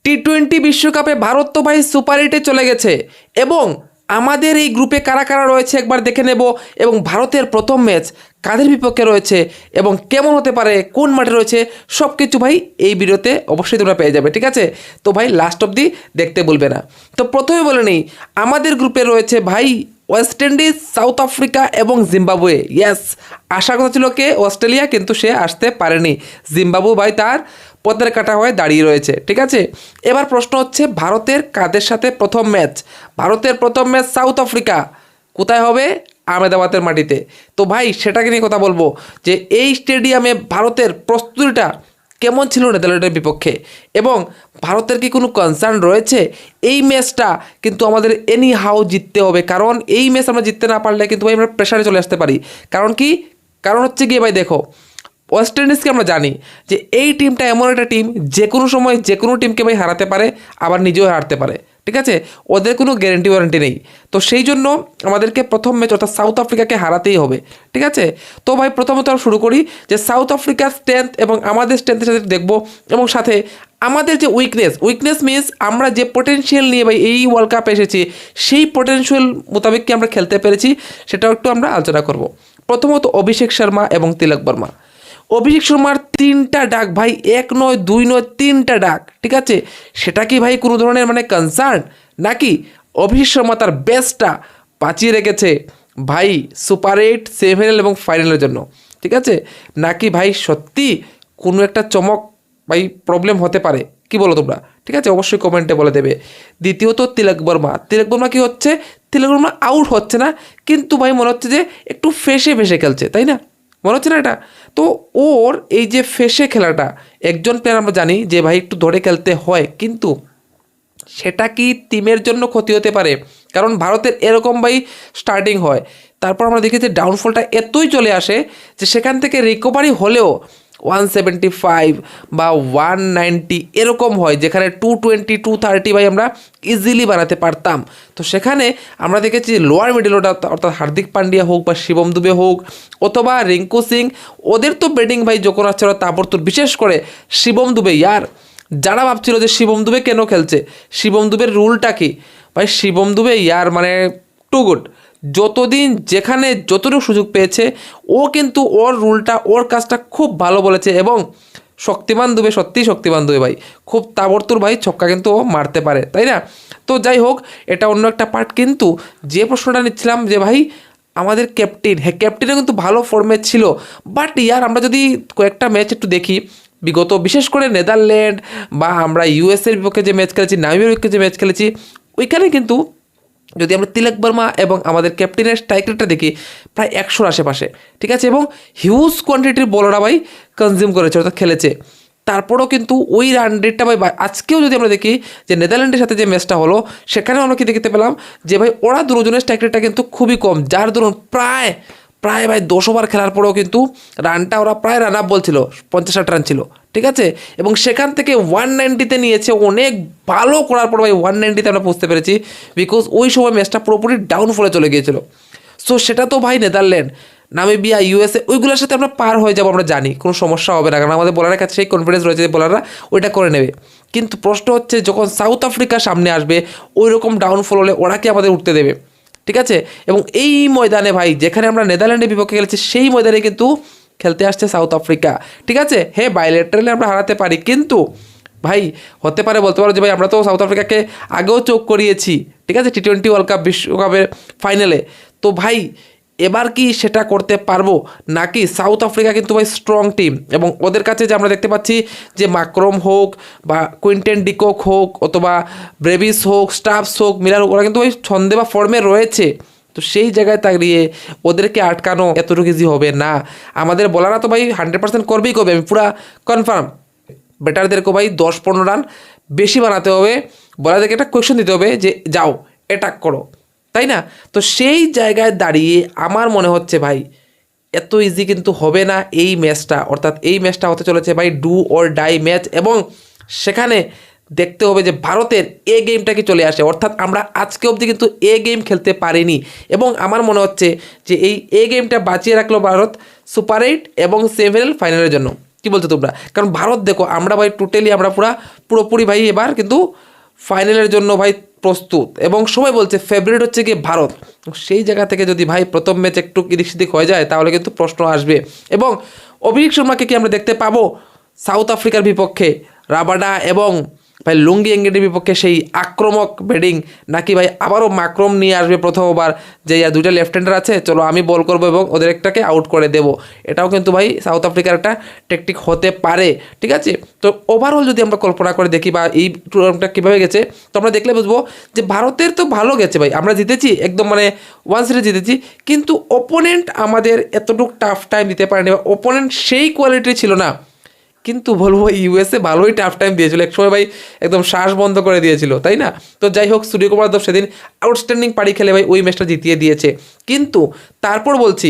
টি-20 বিশ্বকাপে ভারত তো ভাই সুপার 8-এ চলে গেছে এবং আমাদের এই গ্রুপে কারা কারা রয়েছে একবার দেখে নেব এবং ভারতের প্রথম ম্যাচ কাদের বিপক্ষে রয়েছে এবং কেমন হতে পারে, কোন মাঠে রয়েছে, সব কিছু ভাই এই ভিডিওতে অবশ্যই তোমরা পেয়ে যাবে। ঠিক আছে, তো ভাই লাস্ট অবধি দেখতে বলবে না। তো প্রথমে বলে নেই, আমাদের গ্রুপে রয়েছে ভাই ওয়েস্ট ইন্ডিজ, সাউথ আফ্রিকা এবং জিম্বাবুয়ে। ইয়েস, আশার কথা ছিল কে অস্ট্রেলিয়া, কিন্তু সে আসতে পারেনি। জিম্বাবুয়ে ভাই তার পথের কাটা হয়ে দাঁড়িয়ে রয়েছে। ঠিক আছে, এবার প্রশ্ন হচ্ছে ভারতের কাদের সাথে প্রথম ম্যাচ? ভারতের প্রথম ম্যাচ সাউথ আফ্রিকা। কোথায় হবে? আহমেদাবাদের মাটিতে। তো ভাই সেটাকে নিয়ে কথা বলবো যে এই স্টেডিয়ামে ভারতের প্রস্তুতিটা কেমন ছিল নেদারল্যান্ডের বিপক্ষে এবং ভারতের কি কোনো কনসার্ন রয়েছে? এই ম্যাচটা কিন্তু আমাদের এনি হাউ জিততে হবে, কারণ এই ম্যাচ আমরা জিততে না পারলে কিন্তু ভাই আমরা প্রেশারে চলে আসতে পারি। কারণ কি? কারণ হচ্ছে গিয়ে ভাই দেখো, ওয়েস্ট ইন্ডিজকে আমরা জানি যে এই টিমটা এমন একটা টিম যে কোনো সময় যে কোনো টিমকে ভাই হারাতে পারে, আবার নিজেও হারতে পারে। ঠিক আছে, ওদের কোনো গ্যারেন্টি ওয়ারেন্টি নেই। তো সেই জন্য আমাদেরকে প্রথম ম্যাচ অর্থাৎ সাউথ আফ্রিকাকে হারাতেই হবে। ঠিক আছে, তো ভাই প্রথমত আমরা শুরু করি যে সাউথ আফ্রিকার স্ট্রেংথ এবং আমাদের স্ট্রেংথের সাথে দেখবো এবং সাথে আমাদের যে উইকনেস মিনস আমরা যে পোটেনশিয়াল নিয়ে ভাই এই ওয়ার্ল্ড কাপে এসেছি সেই পোটেনশিয়াল মোতাবেক কি আমরা খেলতে পেরেছি সেটাও একটু আমরা আলোচনা করব। প্রথমত অভিষেক শর্মা এবং তিলক বর্মা। অভিষেক শর্মার 3টা ডাক ভাই, 1 নয় 2 নয় 3টা ডাক। ঠিক আছে, সেটা কি ভাই কোনো ধরনের মানে কনসার্ন নাকি অভিষেক শর্মা তার বেস্টটা বাঁচিয়ে রেখেছে ভাই সুপার 8, সেমিফাইনাল এবং ফাইনালের জন্য? ঠিক আছে, নাকি ভাই সত্যি কোনো একটা চমক ভাই প্রবলেম হতে পারে? কি বলো তোমরা? ঠিক আছে, অবশ্যই কমেন্টে বলে দেবে। দ্বিতীয়ত তিলক বর্মা কি হচ্ছে? তিলক বর্মা আউট হচ্ছে না, কিন্তু ভাই মনে হচ্ছে যে একটু ফেসে খেলছে, তাই না? মনে হচ্ছে না এটা? তো ওর এই যে ফেসে খেলাটা, একজন প্লেয়ার আমরা জানি যে ভাই একটু ধরে খেলতে হয়, কিন্তু সেটা কি টিমের জন্য ক্ষতি হতে পারে? কারণ ভারতের এরকম ভাই স্টার্টিং হয়, তারপর আমরা দেখি যে ডাউনফলটা এতই চলে আসে যে সেখান থেকে রিকভারি হলেও 175 বা 190 এরকম হয়, যেখানে 220 230 ভাই আমরা ইজিলি বানাতে পারতাম। তো সেখানে আমরা দেখেছি লোয়ার মিডল অর্ডার অর্থাৎ হার্দিক পান্ডিয়া হোক বা শিবম দুবে হোক অথবা রিঙ্কু সিং, ওদের তো ব্যাটিং ভাই যখন আসছে ওরা তাবড়তোড়, বিশেষ করে শিবম দুবে। ইয়ার যারা ভাবছিল যে শিবম দুবে কেন খেলছে, শিবম দুবের রুলটা কি ভাই? শিবম দুবে ইয়ার মানে টু গুড। যতদিন যেখানে যতটুকু সুযোগ পেয়েছে ও কিন্তু ওর রুলটা, ওর কাজটা খুব ভালো বলেছে এবং শক্তিমান দুবে, সত্যিই শক্তিমান দুবে ভাই, খুব তাবড়তোড় ভাই ছক্কা কিন্তু ও মারতে পারে, তাই না? তো যাই হোক, এটা অন্য একটা পার্ট। কিন্তু যে প্রশ্নটা নিচ্ছিলাম যে ভাই আমাদের ক্যাপ্টেন, হ্যাঁ ক্যাপ্টেনও কিন্তু ভালো ফর্মে ছিল, বাট ইয়ার আমরা যদি কয়েকটা ম্যাচ একটু দেখি বিগত, বিশেষ করে নেদারল্যান্ড বা আমরা ইউএসের বিপক্ষে যে ম্যাচ খেলেছি, নামিবিয়ার বিপক্ষে যে ম্যাচ খেলেছি, ওইখানে কিন্তু যদি আমরা তিলক বর্মা এবং আমাদের ক্যাপ্টেনের স্ট্রাইক রেটটা দেখি প্রায় 100-র আশেপাশে। ঠিক আছে, এবং হিউজ কোয়ান্টিটির বলরা ভাই কনজিউম করেছে অর্থাৎ খেলেছে। তারপরেও কিন্তু ওই রান রেটটা ভাই আজকেও যদি আমরা দেখি যে নেদারল্যান্ডের সাথে যে ম্যাচটা হলো সেখানেও আমরা কি দেখতে পেলাম যে ভাই ওরা দুজনের স্ট্রাইক রেটটা কিন্তু খুবই কম, যার দরুন প্রায় ভাই 200 ওভার খেলার পরেও কিন্তু রানটা ওরা প্রায় রান আপ বলছিল, 50-60 রান ছিল। ঠিক আছে, এবং সেখান থেকে 190-তে নিয়েছে, অনেক ভালো করার পর ভাই 190-তে আমরা পৌঁছতে পেরেছি, বিকজ ওই সময় ম্যাচটা পুরোপুরি ডাউনফলে চলে গিয়েছিল। সো সেটা তো ভাই নেদারল্যান্ড, নামিবিয়া, ইউএসএ ওইগুলোর সাথে আমরা পার হয়ে যাবো, আমরা জানি কোনো সমস্যা হবে না, কারণ আমাদের বোলারের কাছে সেই কনফিডেন্স রয়েছে যে বোলাররা ওইটা করে নেবে। কিন্তু প্রশ্ন হচ্ছে যখন সাউথ আফ্রিকা সামনে আসবে ওই রকম ডাউনফল হলে ওরা কি আমাদের উঠতে দেবে? ঠিক আছে, এবং এই ময়দানে ভাই যেখানে আমরা নেদারল্যান্ডের বিপক্ষে খেলেছি সেই ময়দানে কিন্তু খেলতে আসছে সাউথ আফ্রিকা। ঠিক আছে, হ্যাঁ বাইলেটারালি আমরা হারাতে পারি, কিন্তু ভাই হতে পারে বলতে পারো যে ভাই আমরা তো সাউথ আফ্রিকাকে আগেও চোখ করিয়েছি। ঠিক আছে, টি-20 ওয়ার্ল্ড কাপ বিশ্বকাপের ফাইনালে। তো ভাই এবার কি সেটা করতে পারবো নাকি? সাউথ আফ্রিকা কিন্তু ভাই স্ট্রং টিম এবং ওদের কাছে যে আমরা দেখতে পাচ্ছি যে মাকরম হোক বা কুইন্টেন ডিকক হোক অথবা ব্রেভিস হোক, স্টাফস হোক, মিলার হোক, ওরা কিন্তু ওই ছন্দে বা ফর্মে রয়েছে। তো সেই জায়গায় দাঁড়িয়ে ওদেরকে আটকানো এতটুকু ইজি হবে না। আমাদের বলাররা তো ভাই 100% করবেই করবে, আমি পুরা কনফার্ম। ব্যাটারদেরকে ভাই 10-15 রান বেশি বানাতে হবে, বলারদেরকে একটা কোয়েশ্চেন দিতে হবে যে যাও অ্যাটাক করো, তাই না? তো সেই জায়গায় দাঁড়িয়ে আমার মনে হচ্ছে ভাই এত ইজি কিন্তু হবে না এই ম্যাচটা, অর্থাৎ এই ম্যাচটা হতে চলেছে ভাই ডু অর ডাই ম্যাচ এবং সেখানে দেখতে হবে যে ভারতের এ গেমটা কি চলে আসে, অর্থাৎ আমরা আজকে অবধি কিন্তু এ গেম খেলতে পারিনি এবং আমার মনে হচ্ছে যে এই এ গেমটা বাঁচিয়ে রাখলো ভারত সুপার 8 এবং সেমিফাইনাল ফাইনালের জন্য। কি বলছো তোমরা? কারণ ভারত দেখো আমরা ভাই টোটালি আমরা পুরোপুরি ভাই এবার কিন্তু ফাইনালের জন্য ভাই প্রস্তুত, এবং সবাই বলছে ফেভারিট হচ্ছে কি ভারত। সেই জায়গা থেকে যদি ভাই প্রথম ম্যাচ একটু এদিক সেদিক হয়ে যায় তাহলে কিন্তু প্রশ্ন আসবে। এবং অভিষেক শর্মাকে কি আমরা দেখতে পাবো সাউথ আফ্রিকার বিপক্ষে রাবাডা এবং ভাই লুঙ্গি এঙ্গেটির বিপক্ষে সেই আক্রমক ব্যাটিং, নাকি ভাই আবারও মাকরম নিয়ে আসবে প্রথম ওভার যে দুইটা লেফট হ্যান্ডার আছে, চলো আমি বল করবো এবং ওদের একটাকে আউট করে দেবো? এটাও কিন্তু ভাই সাউথ আফ্রিকার একটা টেকটিক হতে পারে, ঠিক আছে? তো ওভারঅল যদি আমরা কল্পনা করে দেখি বা এই টুর্নামেন্টটা কীভাবে গেছে, তো আমরা দেখলে বুঝবো যে ভারতের তো ভালো গেছে ভাই, আমরা জিতেছি একদম মানে ওয়ান সিরিজ জিতেছি, কিন্তু ওপোনেন্ট আমাদের এতটুকু টাফ টাইম দিতে পারেনি বা ওপোনেন্ট সেই কোয়ালিটি ছিল না। কিন্তু বলবো ইউএসএ ভালোই টাফ টাইম দিয়েছিল, একসময় ভাই একদম শ্বাস বন্ধ করে দিয়েছিল, তাই না? তো যাই হোক, সূর্যকুমার যাদব সেদিন আউটস্ট্যান্ডিং পারি খেলে ভাই ওই ম্যাচটা জিতিয়ে দিয়েছে। কিন্তু তারপর বলছি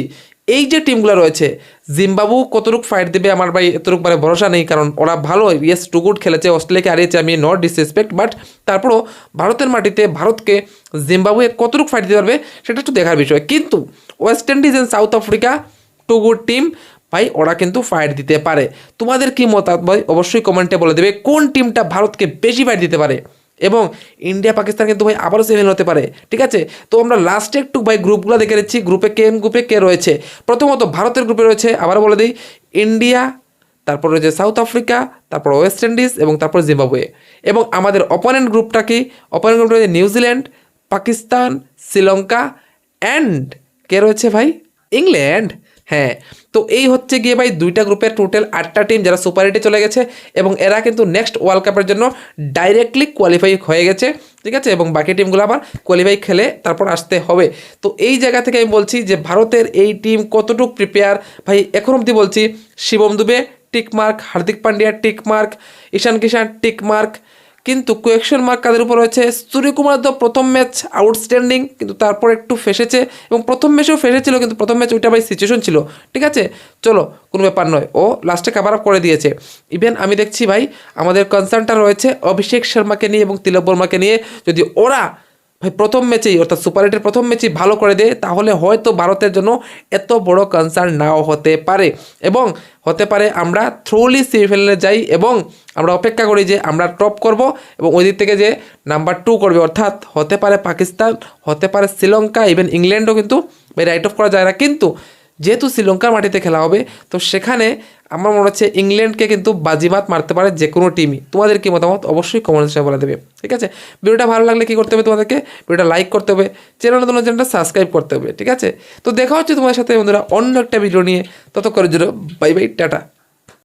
এই যে টিমগুলো রয়েছে, জিম্বাবু কতটুকু ফাইট দেবে আমার ভাই এতটুকু মানে ভরসা নেই, কারণ ওরা ভালো ইয়েস টু গুড খেলেছে, অস্ট্রেলিয়াকে হারিয়েছে, আমি নট ডিসরেসপেক্ট, বাট তারপরও ভারতের মাটিতে ভারতকে জিম্বাবুয়ে কতটুকু ফাইট দিতে পারবে সেটা একটু দেখার বিষয়। কিন্তু West Indies and South Africa two good team ভাই, ওরা কিন্তু ফাইট দিতে পারে। তোমাদের কি মতামত ভাই অবশ্যই কমেন্টে বলে দেবে কোন টিমটা ভারতকে বেশি ফাইট দিতে পারে। এবং ইন্ডিয়া পাকিস্তান কিন্তু ভাই আবারও সেমিফাইনাল হতে পারে, ঠিক আছে? তো আমরা লাস্টে একটু ভাই গ্রুপগুলো দেখে নিচ্ছি, গ্রুপে কে রয়েছে। প্রথমত ভারতের গ্রুপে রয়েছে, আবারও বলে দিই, ইন্ডিয়া, তারপর রয়েছে সাউথ আফ্রিকা, তারপর ওয়েস্ট ইন্ডিজ এবং তারপর জিম্বাবুয়ে। এবং আমাদের অপোনেন্ট গ্রুপটা কি? অপোনেন্ট গ্রুপ রয়েছে নিউজিল্যান্ড, পাকিস্তান, শ্রীলঙ্কা অ্যান্ড কে রয়েছে ভাই? ইংল্যান্ড। হ্যাঁ, তো এই হচ্ছে গিয়ে ভাই দুইটা গ্রুপের টোটাল 8টা টিম যারা সুপার এইটে চলে গেছে, এবং এরা কিন্তু নেক্সট ওয়ার্ল্ড কাপের জন্য ডাইরেক্টলি কোয়ালিফাই হয়ে গেছে, ঠিক আছে? এবং বাকি টিমগুলো আবার কোয়ালিফাই খেলে তারপর আসতে হবে। তো এই জায়গা থেকে আমি বলছি যে ভারতের এই টিম কতটুকু প্রিপেয়ার ভাই, এখন অবধি বলছি Shivam Dube tick mark, Hardik Pandya tick mark, Ishan Kishan tick mark, কিন্তু কোয়েকশন মার্ক কাদের উপর রয়েছে? সূর্যকুমার যাদব প্রথম ম্যাচ আউটস্ট্যান্ডিং, কিন্তু তারপর একটু ফেসেছে, এবং প্রথম ম্যাচেও ফেসেছিল, কিন্তু প্রথম ম্যাচ ওইটা ভাই সিচুয়েশন ছিল, ঠিক আছে? চলো কোনো ব্যাপার নয়, ও লাস্টে কাভার আপ করে দিয়েছে। ইভেন আমি দেখছি ভাই আমাদের কনসার্নটা রয়েছে অভিষেক শর্মাকে নিয়ে এবং তিলক বর্মাকে নিয়ে, যদি ওরা ভাই প্রথম ম্যাচেই অর্থাৎ সুপার এইটের প্রথম ম্যাচেই ভালো করে দেয় তাহলে হয়তো ভারতের জন্য এত বড় কনসার্ন নাও হতে পারে, এবং হতে পারে আমরা থ্রুলি সেমিফাইনালে যাই, এবং আমরা অপেক্ষা করি যে আমরা টপ করব এবং ওই দিক থেকে যে নাম্বার 2 করবে, অর্থাৎ হতে পারে পাকিস্তান, হতে পারে শ্রীলঙ্কা, ইভেন ইংল্যান্ডও কিন্তু ভাই রাইট অফ করা যায় না। কিন্তু যেহেতু শ্রীলঙ্কার মাটিতে খেলা হবে, তো সেখানে আমার মনে হচ্ছে ইংল্যান্ডকে কিন্তু বাজিমাত মারতে পারে যে কোনো টিমই। তোমাদের কি মতামত অবশ্যই কমেন্ট সেকশনে বলে দেবে, ঠিক আছে? ভিডিওটা ভালো লাগলে কি করতে হবে তোমাদেরকে? ভিডিওটা লাইক করতে হবে, চ্যানেলটা সাবস্ক্রাইব করতে হবে, ঠিক আছে? তো দেখা হচ্ছে তোমাদের সাথে বন্ধুরা অন্য একটা ভিডিও নিয়ে, ততক্ষণের জন্য বাই বাই, টাটা।